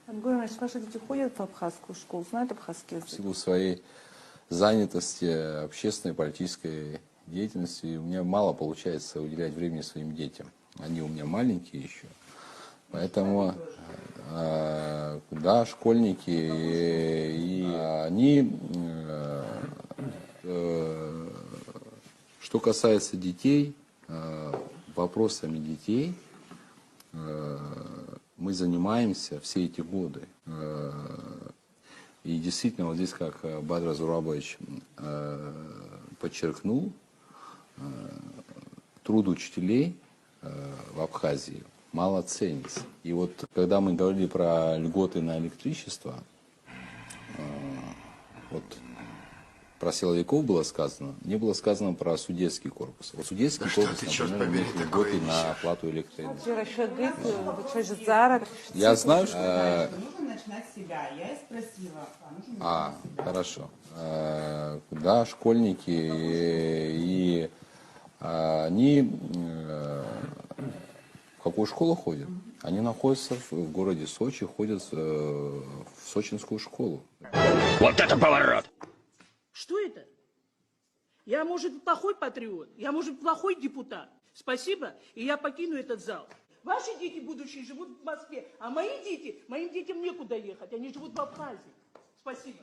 Ангур Иванович, ваши дети ходят в абхазскую школу, знают абхазский язык? В силу своей занятости, общественной, политической деятельности, у меня мало получается уделять времени своим детям. Они у меня маленькие еще. Поэтому, да, школьники, и они, что касается детей, вопросами детей мы занимаемся все эти годы. И действительно, вот здесь, как Бадр Зурабович подчеркнул, труд учителей в Абхазии мало ценится. И вот когда мы говорили про льготы на электричество, вот про силовиков было сказано, не было сказано про судейский корпус. Вот судейский корпус, например, имеет льготы на оплату электроэнергии. Я знаю, что... Нужно начинать с себя. Я и спросила. Хорошо. Да, школьники, и они в какую школу ходят? Они находятся в городе Сочи, ходят в сочинскую школу. Вот это поворот! Что это? Я, может, плохой патриот, я, может, плохой депутат. Спасибо, и я покину этот зал. Ваши дети будущие живут в Москве, а моим детям некуда ехать, они живут в Абхазии. Спасибо.